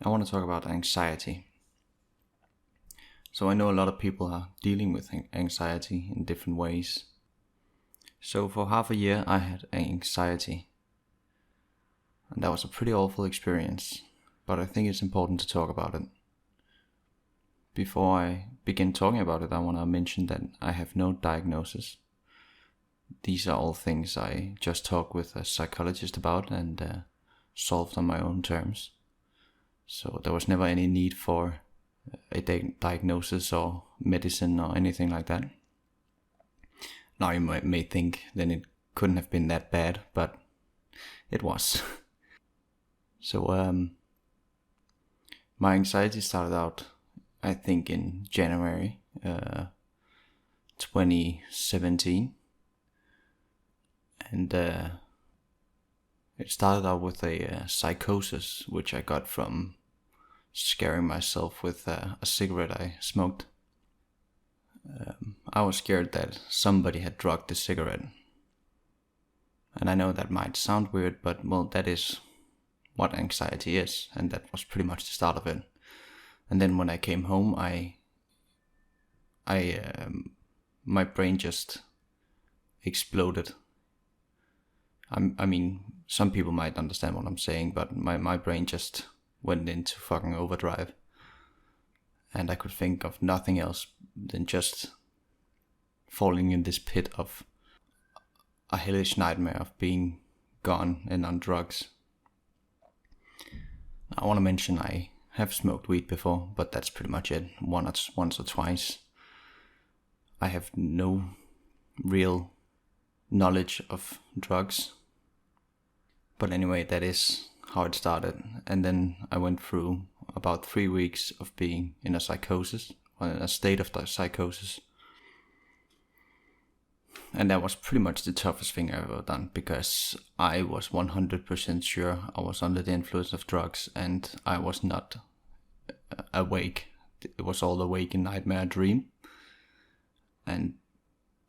I want to talk about anxiety. So I know a lot of people are dealing with anxiety in different ways. So for half a year I had anxiety. And that was a pretty awful experience, but I think it's important to talk about it. Before I begin talking about it, I want to mention that I have no diagnosis. These are all things I just talked with a psychologist about and solved on my own terms. So there was never any need for a diagnosis or medicine or anything like that. Now you may think then it couldn't have been that bad, but it was. So my anxiety started out, I think, in January 2017. And it started out with a psychosis, which I got from scaring myself with a cigarette I smoked. I was scared that somebody had drugged the cigarette. And I know that might sound weird, but well, that is what anxiety is, and that was pretty much the start of it. And then when I came home, my brain just exploded. I mean, some people might understand what I'm saying, but my brain just went into fucking overdrive. And I could think of nothing else than just falling in this pit of a hellish nightmare of being gone and on drugs. I want to mention I have smoked weed before, but that's pretty much it. Once or twice. I have no real knowledge of drugs. But anyway, that is how it started. And then I went through about 3 weeks of being in a psychosis, or in a state of psychosis. And that was pretty much the toughest thing I've ever done, because I was 100% sure I was under the influence of drugs and I was not awake. It was all a waking nightmare dream. And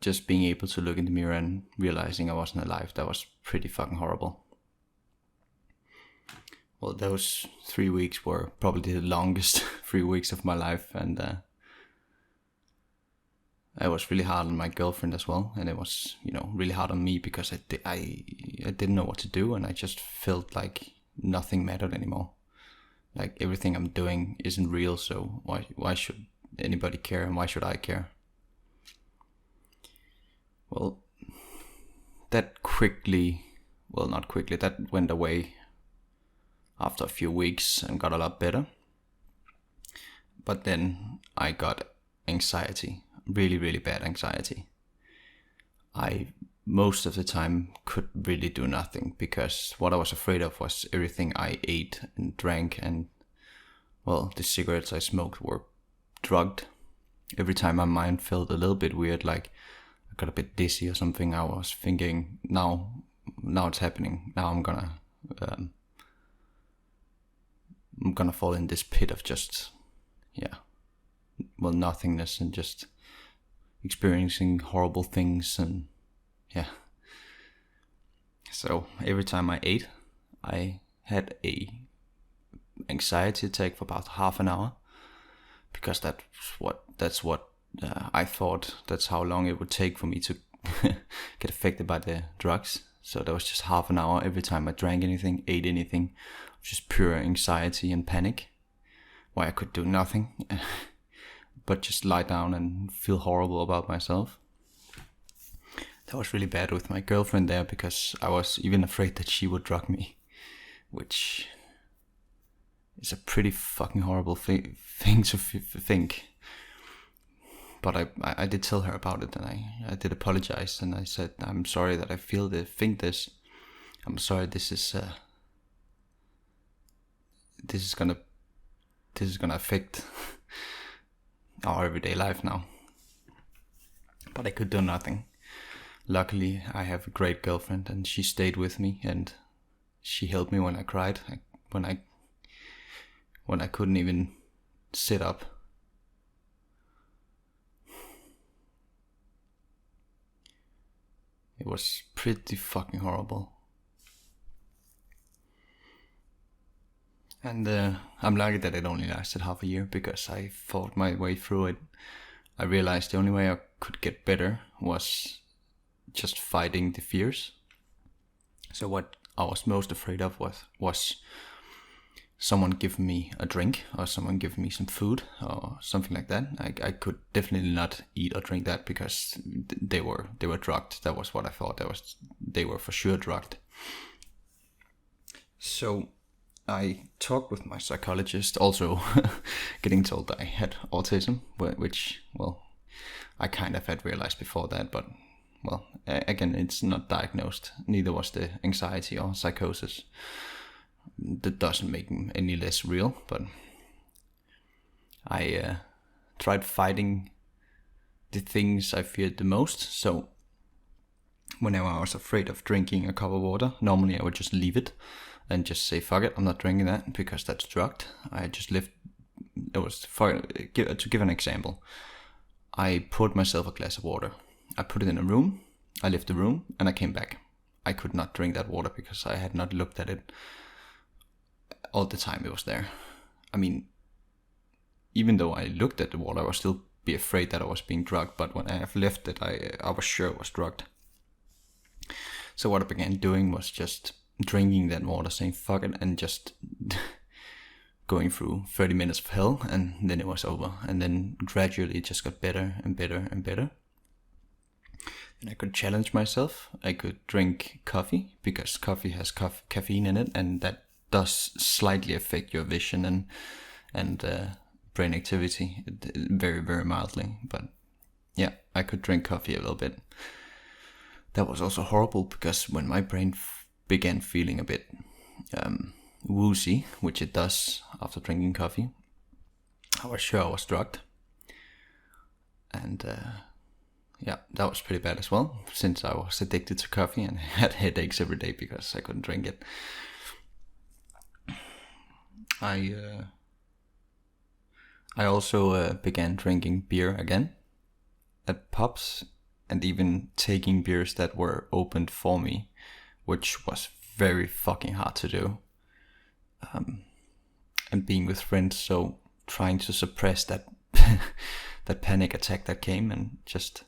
just being able to look in the mirror and realizing I wasn't alive, that was pretty fucking horrible. Well, those 3 weeks were probably the longest 3 weeks of my life, and I was really hard on my girlfriend as well, and it was, really hard on me because I didn't know what to do, and I just felt like nothing mattered anymore. Like everything I'm doing isn't real, so why should anybody care, and why should I care? Well, that went away after a few weeks and got a lot better. But then I got anxiety, really, really bad anxiety. I most of the time could really do nothing, because what I was afraid of was everything I ate and drank, and well, the cigarettes I smoked were drugged. Every time my mind felt a little bit weird, like I got a bit dizzy or something, I was thinking, now it's happening. Now I'm gonna fall in this pit of just, nothingness, and just experiencing horrible things, and So every time I ate, I had a anxiety attack for about half an hour, because that's what I thought that's how long it would take for me to get affected by the drugs. So that was just half an hour every time I drank anything, ate anything, just pure anxiety and panic, where I could do nothing but just lie down and feel horrible about myself. That was really bad with my girlfriend there, because I was even afraid that she would drug me, which is a pretty fucking horrible thing to think. But I did tell her about it, and I did apologize, and I said, I'm sorry that I think this. I'm sorry this is gonna affect our everyday life now. But I could do nothing. Luckily, I have a great girlfriend, and she stayed with me, and she helped me when I cried, when I couldn't even sit up. It was pretty fucking horrible. And I'm lucky that it only lasted half a year, because I fought my way through it. I realized the only way I could get better was just fighting the fears. So what I was most afraid of was someone giving me a drink, or someone giving me some food or something like that. I could definitely not eat or drink that, because they were drugged. That was what I thought. They were for sure drugged. So I talked with my psychologist, also getting told that I had autism, which, well, I kind of had realized before that, but, well, again, it's not diagnosed. Neither was the anxiety or psychosis. That doesn't make them any less real, but I tried fighting the things I feared the most. So whenever I was afraid of drinking a cup of water, normally I would just leave it and just say, fuck it, I'm not drinking that, because that's drugged. I just lived. It was, to give an example, I poured myself a glass of water. I put it in a room, I left the room, and I came back. I could not drink that water because I had not looked at it all the time it was there. I mean, even though I looked at the water, I would still be afraid that I was being drugged, but when I have left it, I was sure it was drugged. So what I began doing was just drinking that water, saying fuck it, and just going through 30 minutes of hell, and then it was over. And then gradually it just got better and better and better. And I could challenge myself. I could drink coffee, because coffee has caffeine in it, and that does slightly affect your vision and brain activity, very, very mildly. But yeah, I could drink coffee a little bit. That was also horrible, because when my brain began feeling a bit woozy, which it does after drinking coffee, I was sure I was drugged. And yeah, that was pretty bad as well, since I was addicted to coffee and had headaches every day because I couldn't drink it. I also began drinking beer again at pubs, and even taking beers that were opened for me, which was very fucking hard to do. And being with friends, so trying to suppress that that panic attack that came, and just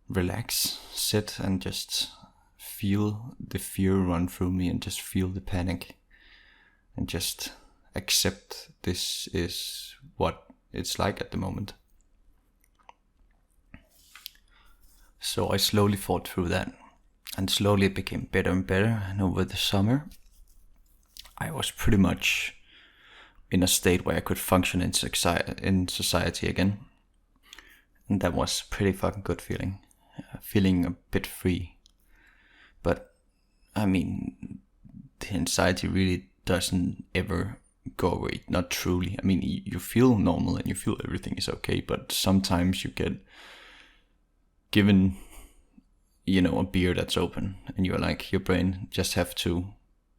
relax, sit, and just feel the fear run through me, and just feel the panic, and just accept this is what it's like at the moment. So I slowly fought through that, and slowly it became better and better. And over the summer, I was pretty much in a state where I could function in society again. And that was a pretty fucking good feeling. Feeling a bit free. But, I mean, the anxiety really doesn't ever go away. Not truly. I mean, you feel normal and you feel everything is okay, but sometimes you get given, a beer that's open, and you're like, your brain just have to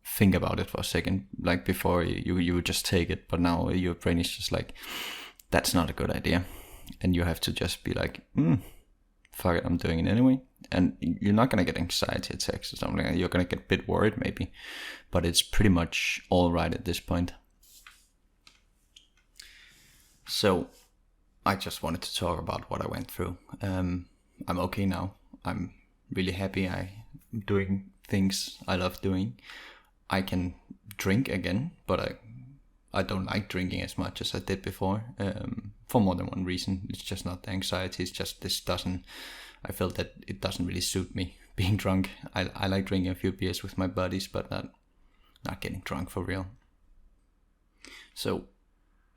think about it for a second. Like before, you would just take it, but now your brain is just like, that's not a good idea, and you have to just be like, fuck it, I'm doing it anyway. And you're not gonna get anxiety attacks or something like that. You're gonna get a bit worried maybe, but it's pretty much all right at this point. So I just wanted to talk about what I went through. I'm okay now. I'm really happy. I'm doing things I love doing. I can drink again, but I don't like drinking as much as I did before, for more than one reason. It's just not the anxiety, it's just I felt that it doesn't really suit me being drunk. I like drinking a few beers with my buddies, but not getting drunk for real. So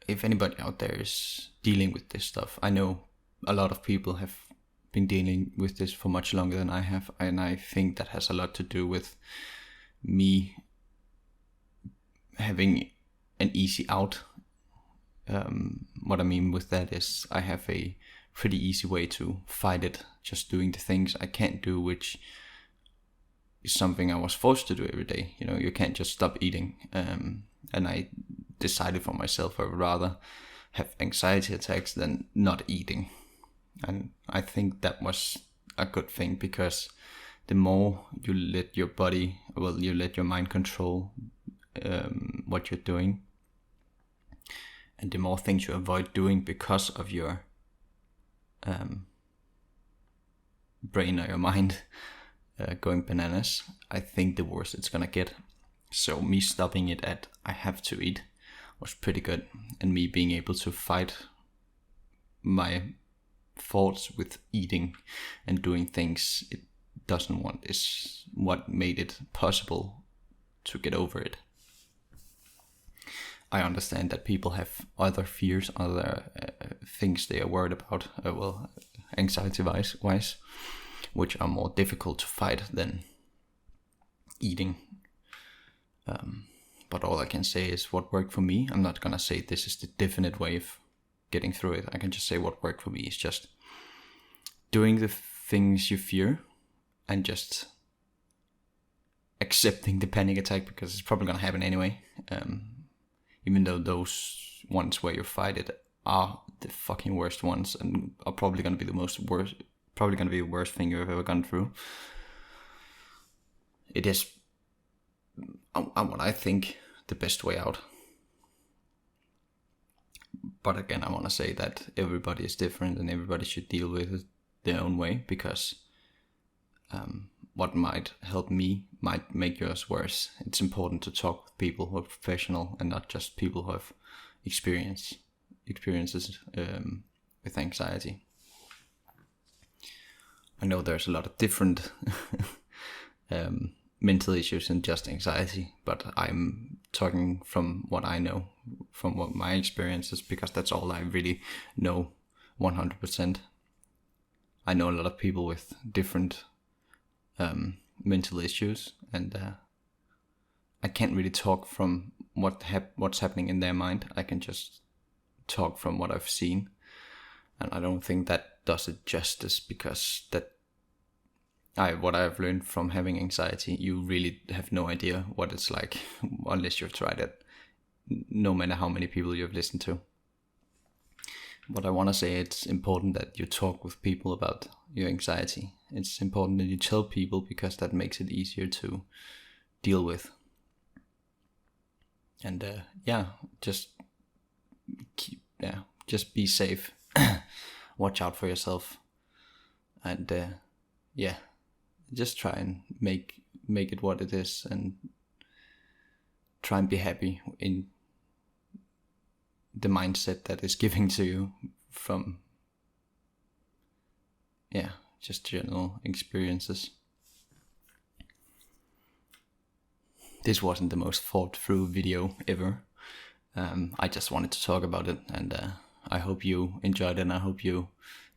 if anybody out there is dealing with this stuff, I know a lot of people have been dealing with this for much longer than I have, and I think that has a lot to do with me having an easy out. What I mean with that is I have a pretty easy way to fight it, just doing the things I can't do, which is something I was forced to do every day. You can't just stop eating, and I decided for myself I would rather have anxiety attacks than not eating. And I think that was a good thing, because the more you let your mind control what you're doing, and the more things you avoid doing because of your brain or your mind going bananas, I think the worse it's gonna get. So me stopping it at I have to eat was pretty good, and me being able to fight my thoughts with eating and doing things it doesn't want is what made it possible to get over it. I understand that people have other fears, other things they are worried about, anxiety-wise, which are more difficult to fight than eating. But all I can say is what worked for me. I'm not gonna say this is the definite way of getting through it. I can just say what worked for me is just doing the things you fear and just accepting the panic attack, because it's probably gonna happen anyway. Even though those ones where you fight it are the fucking worst ones and are probably gonna be the worst thing you've ever gone through. It is, what I think, the best way out. But again, I want to say that everybody is different and everybody should deal with it their own way, because what might help me might make yours worse. It's important to talk with people who are professional and not just people who have experiences with anxiety. I know there's a lot of different mental issues than just anxiety, but I'm talking from what I know, from what my experiences, because that's all I really know 100%. I know a lot of people with different mental issues, and I can't really talk from what's happening in their mind. I can just talk from what I've seen, and I don't think that does it justice, because what I've learned from having anxiety, you really have no idea what it's like unless you've tried it, no matter how many people you've listened to. But I want to say it's important that you talk with people about your anxiety. It's important that you tell people, because that makes it easier to deal with. And just be safe. Watch out for yourself. And just try and make it what it is, and try and be happy in the mindset that is giving to you from just general experiences. This wasn't the most thought through video ever. I just wanted to talk about it, and I hope you enjoyed it, and I hope you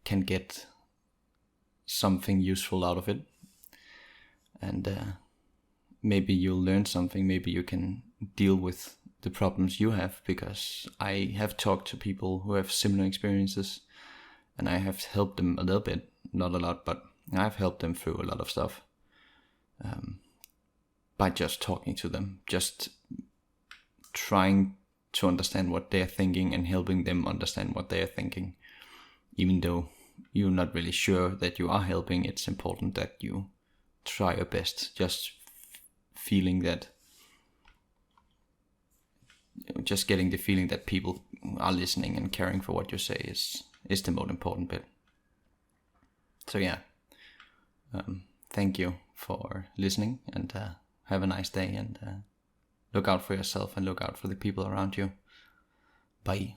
can get something useful out of it. And maybe you'll learn something, maybe you can deal with the problems you have, because I have talked to people who have similar experiences, and I have helped them a little bit, not a lot, but I've helped them through a lot of stuff by just talking to them, just trying to understand what they're thinking and helping them understand what they're thinking. Even though you're not really sure that you are helping, it's important that you try your best. Just getting the feeling that people are listening and caring for what you say is the most important bit. So thank you for listening, and have a nice day, and look out for yourself and look out for the people around you. Bye.